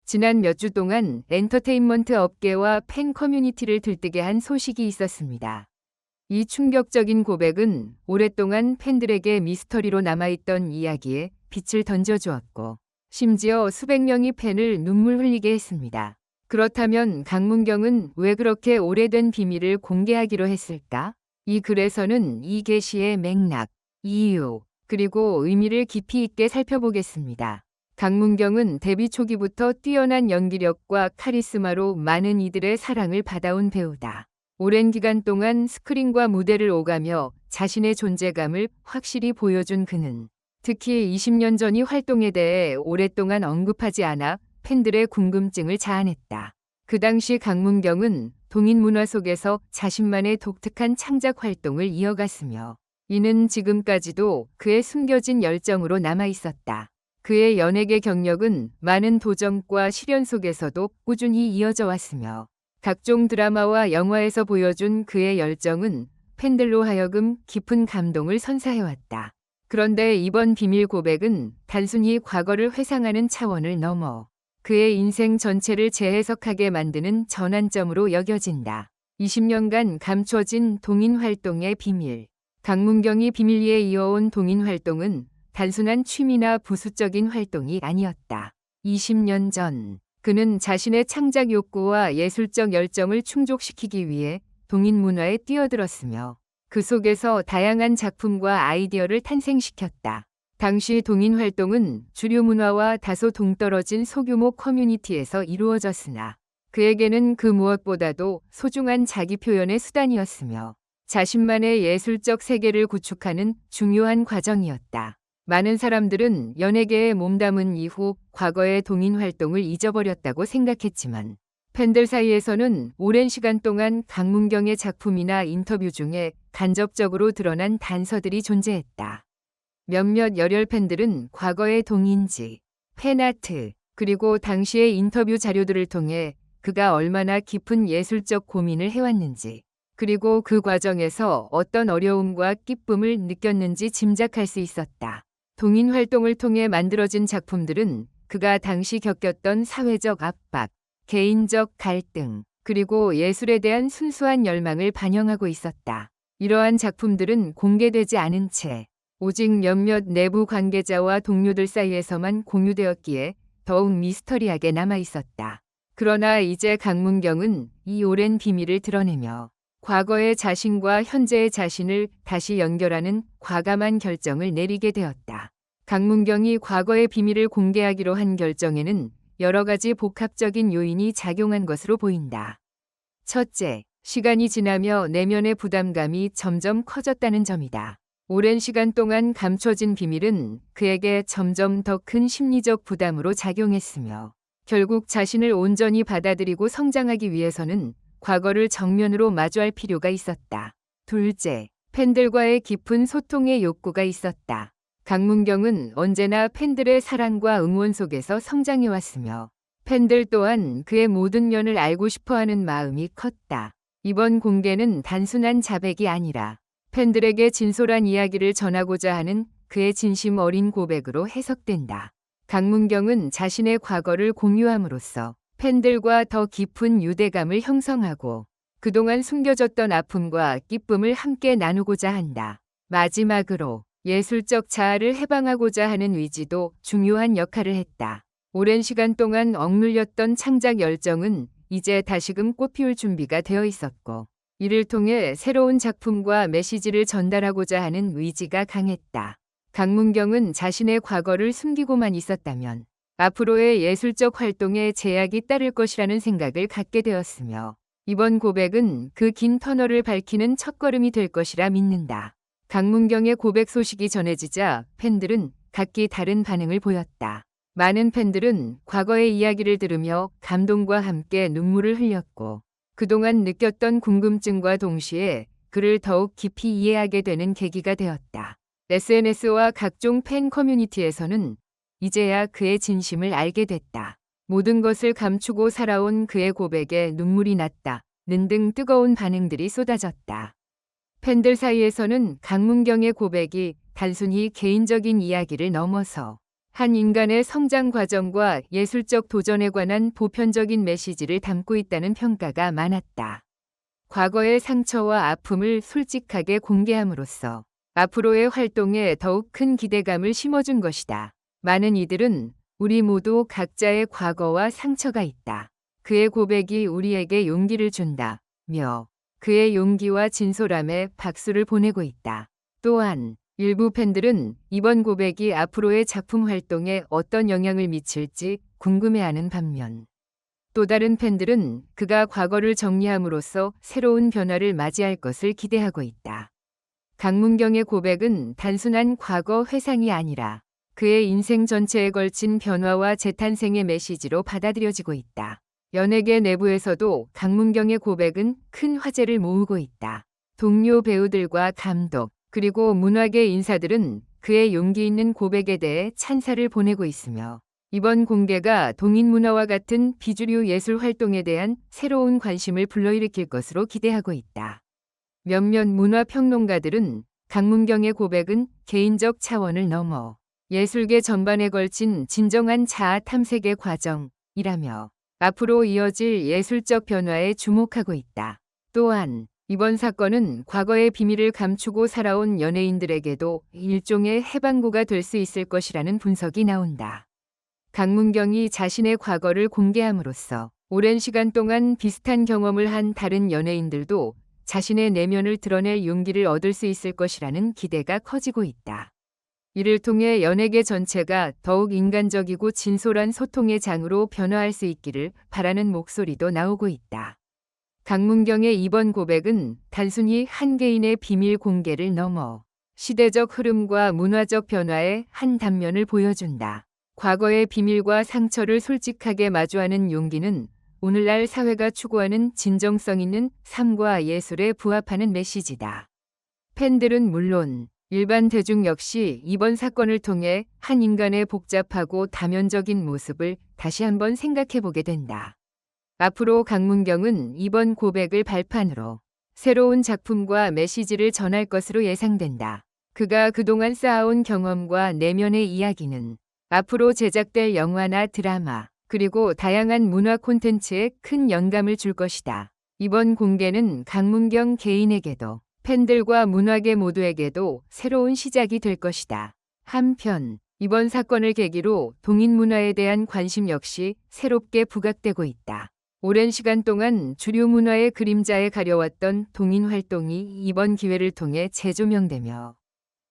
지난 몇 주 동안 엔터테인먼트 업계와 팬 커뮤니티를 들뜨게 한 소식이 있었습니다. 이 충격적인 고백은 오랫동안 팬들에게 미스터리로 남아있던 이야기에 빛을 던져주었고, 심지어 수백 명의 팬을 눈물 흘리게 했습니다. 그렇다면 강문경은 왜 그렇게 오래된 비밀을 공개하기로 했을까? 이 글에서는 이 계시의 맥락, 이유, 그리고 의미를 깊이 있게 살펴보겠습니다. 강문경은 데뷔 초기부터 뛰어난 연기력과 카리스마로 많은 이들의 사랑을 받아온 배우다. 오랜 기간 동안 스크린과 무대를 오가며 자신의 존재감을 확실히 보여준 그는 특히 20년 전의 활동에 대해 오랫동안 언급하지 않아 팬들의 궁금증을 자아냈다. 그 당시 강문경은 동인 문화 속에서 자신만의 독특한 창작 활동을 이어갔으며 이는 지금까지도 그의 숨겨진 열정으로 남아 있었다. 그의 연예계 경력은 많은 도전과 시련 속에서도 꾸준히 이어져 왔으며 각종 드라마와 영화에서 보여준 그의 열정은 팬들로 하여금 깊은 감동을 선사해왔다. 그런데 이번 비밀 고백은 단순히 과거를 회상하는 차원을 넘어 그의 인생 전체를 재해석하게 만드는 전환점으로 여겨진다. 20년간 감춰진 동인 활동의 비밀. 강문경이 비밀리에 이어온 동인 활동은 단순한 취미나 부수적인 활동이 아니었다. 20년 전 그는 자신의 창작 욕구와 예술적 열정을 충족시키기 위해 동인 문화에 뛰어들었으며 그 속에서 다양한 작품과 아이디어를 탄생시켰다. 당시 동인 활동은 주류 문화와 다소 동떨어진 소규모 커뮤니티에서 이루어졌으나 그에게는 그 무엇보다도 소중한 자기 표현의 수단이었으며 자신만의 예술적 세계를 구축하는 중요한 과정이었다. 많은 사람들은 연예계에 몸담은 이후 과거의 동인 활동을 잊어버렸다고 생각했지만 팬들 사이에서는 오랜 시간 동안 강문경의 작품이나 인터뷰 중에 간접적으로 드러난 단서들이 존재했다. 몇몇 열혈 팬들은 과거의 동인지, 팬아트, 그리고 당시의 인터뷰 자료들을 통해 그가 얼마나 깊은 예술적 고민을 해왔는지, 그리고 그 과정에서 어떤 어려움과 기쁨을 느꼈는지 짐작할 수 있었다. 동인 활동을 통해 만들어진 작품들은 그가 당시 겪었던 사회적 압박, 개인적 갈등, 그리고 예술에 대한 순수한 열망을 반영하고 있었다. 이러한 작품들은 공개되지 않은 채 오직 몇몇 내부 관계자와 동료들 사이에서만 공유되었기에 더욱 미스터리하게 남아 있었다. 그러나 이제 강문경은 이 오랜 비밀을 드러내며 과거의 자신과 현재의 자신을 다시 연결하는 과감한 결정을 내리게 되었다. 강문경이 과거의 비밀을 공개하기로 한 결정에는 여러 가지 복합적인 요인이 작용한 것으로 보인다. 첫째, 시간이 지나며 내면의 부담감이 점점 커졌다는 점이다. 오랜 시간 동안 감춰진 비밀은 그에게 점점 더 큰 심리적 부담으로 작용했으며 결국 자신을 온전히 받아들이고 성장하기 위해서는 과거를 정면으로 마주할 필요가 있었다. 둘째, 팬들과의 깊은 소통의 욕구가 있었다. 강문경은 언제나 팬들의 사랑과 응원 속에서 성장해왔으며 팬들 또한 그의 모든 면을 알고 싶어하는 마음이 컸다. 이번 공개는 단순한 자백이 아니라 팬들에게 진솔한 이야기를 전하고자 하는 그의 진심 어린 고백으로 해석된다. 강문경은 자신의 과거를 공유함으로써 팬들과 더 깊은 유대감을 형성하고 그동안 숨겨졌던 아픔과 기쁨을 함께 나누고자 한다. 마지막으로 예술적 자아를 해방하고자 하는 의지도 중요한 역할을 했다. 오랜 시간 동안 억눌렸던 창작 열정은 이제 다시금 꽃피울 준비가 되어 있었고 이를 통해 새로운 작품과 메시지를 전달하고자 하는 의지가 강했다. 강문경은 자신의 과거를 숨기고만 있었다면 앞으로의 예술적 활동에 제약이 따를 것이라는 생각을 갖게 되었으며 이번 고백은 그 긴 터널을 밝히는 첫걸음이 될 것이라 믿는다. 강문경의 고백 소식이 전해지자 팬들은 각기 다른 반응을 보였다. 많은 팬들은 과거의 이야기를 들으며 감동과 함께 눈물을 흘렸고 그동안 느꼈던 궁금증과 동시에 그를 더욱 깊이 이해하게 되는 계기가 되었다. SNS와 각종 팬 커뮤니티에서는 이제야 그의 진심을 알게 됐다. 모든 것을 감추고 살아온 그의 고백에 눈물이 났다. 는 등 뜨거운 반응들이 쏟아졌다. 팬들 사이에서는 강문경의 고백이 단순히 개인적인 이야기를 넘어서 한 인간의 성장 과정과 예술적 도전에 관한 보편적인 메시지를 담고 있다는 평가가 많았다. 과거의 상처와 아픔을 솔직하게 공개함으로써 앞으로의 활동에 더욱 큰 기대감을 심어준 것이다. 많은 이들은 우리 모두 각자의 과거와 상처가 있다. 그의 고백이 우리에게 용기를 준다며 그의 용기와 진솔함에 박수를 보내고 있다. 또한 일부 팬들은 이번 고백이 앞으로의 작품 활동에 어떤 영향을 미칠지 궁금해하는 반면 또 다른 팬들은 그가 과거를 정리함으로써 새로운 변화를 맞이할 것을 기대하고 있다. 강문경의 고백은 단순한 과거 회상이 아니라 그의 인생 전체에 걸친 변화와 재탄생의 메시지로 받아들여지고 있다. 연예계 내부에서도 강문경의 고백은 큰 화제를 모으고 있다. 동료 배우들과 감독, 그리고 문화계 인사들은 그의 용기 있는 고백에 대해 찬사를 보내고 있으며 이번 공개가 동인 문화와 같은 비주류 예술 활동에 대한 새로운 관심을 불러일으킬 것으로 기대하고 있다. 몇몇 문화 평론가들은 강문경의 고백은 개인적 차원을 넘어 예술계 전반에 걸친 진정한 자아 탐색의 과정이라며 앞으로 이어질 예술적 변화에 주목하고 있다. 또한 이번 사건은 과거의 비밀을 감추고 살아온 연예인들에게도 일종의 해방구가 될 수 있을 것이라는 분석이 나온다. 강문경이 자신의 과거를 공개함으로써 오랜 시간 동안 비슷한 경험을 한 다른 연예인들도 자신의 내면을 드러낼 용기를 얻을 수 있을 것이라는 기대가 커지고 있다. 이를 통해 연예계 전체가 더욱 인간적이고 진솔한 소통의 장으로 변화할 수 있기를 바라는 목소리도 나오고 있다. 강문경의 이번 고백은 단순히 한 개인의 비밀 공개를 넘어 시대적 흐름과 문화적 변화의 한 단면을 보여준다. 과거의 비밀과 상처를 솔직하게 마주하는 용기는 오늘날 사회가 추구하는 진정성 있는 삶과 예술에 부합하는 메시지다. 팬들은 물론 일반 대중 역시 이번 사건을 통해 한 인간의 복잡하고 다면적인 모습을 다시 한번 생각해보게 된다. 앞으로 강문경은 이번 고백을 발판으로 새로운 작품과 메시지를 전할 것으로 예상된다. 그가 그동안 쌓아온 경험과 내면의 이야기는 앞으로 제작될 영화나 드라마, 그리고 다양한 문화 콘텐츠에 큰 영감을 줄 것이다. 이번 공개는 강문경 개인에게도 팬들과 문화계 모두에게도 새로운 시작이 될 것이다. 한편 이번 사건을 계기로 동인 문화에 대한 관심 역시 새롭게 부각되고 있다. 오랜 시간 동안 주류 문화의 그림자에 가려왔던 동인 활동이 이번 기회를 통해 재조명되며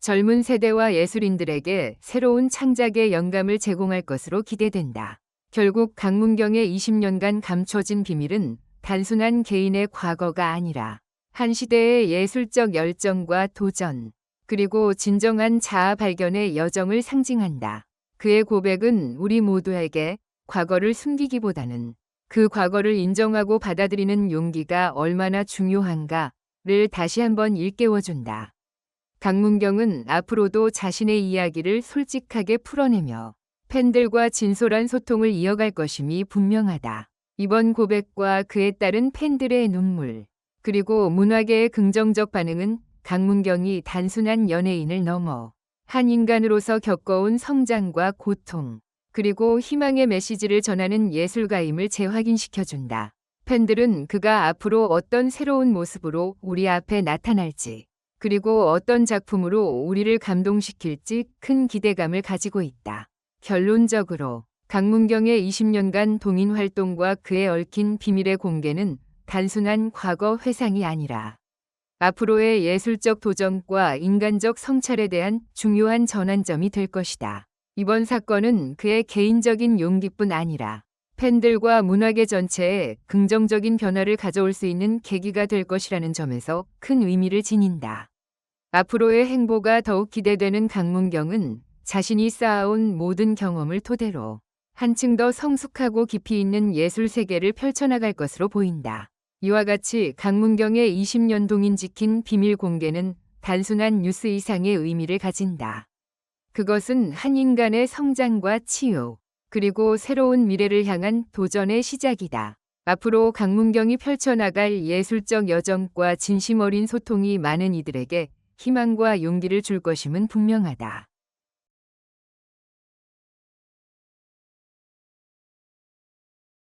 젊은 세대와 예술인들에게 새로운 창작의 영감을 제공할 것으로 기대된다. 결국 강문경의 20년간 감춰진 비밀은 단순한 개인의 과거가 아니라 한 시대의 예술적 열정과 도전, 그리고 진정한 자아 발견의 여정을 상징한다. 그의 고백은 우리 모두에게 과거를 숨기기보다는 그 과거를 인정하고 받아들이는 용기가 얼마나 중요한가를 다시 한번 일깨워준다. 강문경은 앞으로도 자신의 이야기를 솔직하게 풀어내며 팬들과 진솔한 소통을 이어갈 것임이 분명하다. 이번 고백과 그에 따른 팬들의 눈물, 그리고 문화계의 긍정적 반응은 강문경이 단순한 연예인을 넘어 한 인간으로서 겪어온 성장과 고통, 그리고 희망의 메시지를 전하는 예술가임을 재확인시켜준다. 팬들은 그가 앞으로 어떤 새로운 모습으로 우리 앞에 나타날지, 그리고 어떤 작품으로 우리를 감동시킬지 큰 기대감을 가지고 있다. 결론적으로 강문경의 20년간 동인 활동과 그에 얽힌 비밀의 공개는 단순한 과거 회상이 아니라 앞으로의 예술적 도전과 인간적 성찰에 대한 중요한 전환점이 될 것이다. 이번 사건은 그의 개인적인 용기뿐 아니라 팬들과 문화계 전체에 긍정적인 변화를 가져올 수 있는 계기가 될 것이라는 점에서 큰 의미를 지닌다. 앞으로의 행보가 더욱 기대되는 강문경은 자신이 쌓아온 모든 경험을 토대로 한층 더 성숙하고 깊이 있는 예술 세계를 펼쳐나갈 것으로 보인다. 이와 같이 강문경의 20년 동인 지킨 비밀 공개는 단순한 뉴스 이상의 의미를 가진다. 그것은 한 인간의 성장과 치유, 그리고 새로운 미래를 향한 도전의 시작이다. 앞으로 강문경이 펼쳐나갈 예술적 여정과 진심 어린 소통이 많은 이들에게 희망과 용기를 줄 것임은 분명하다.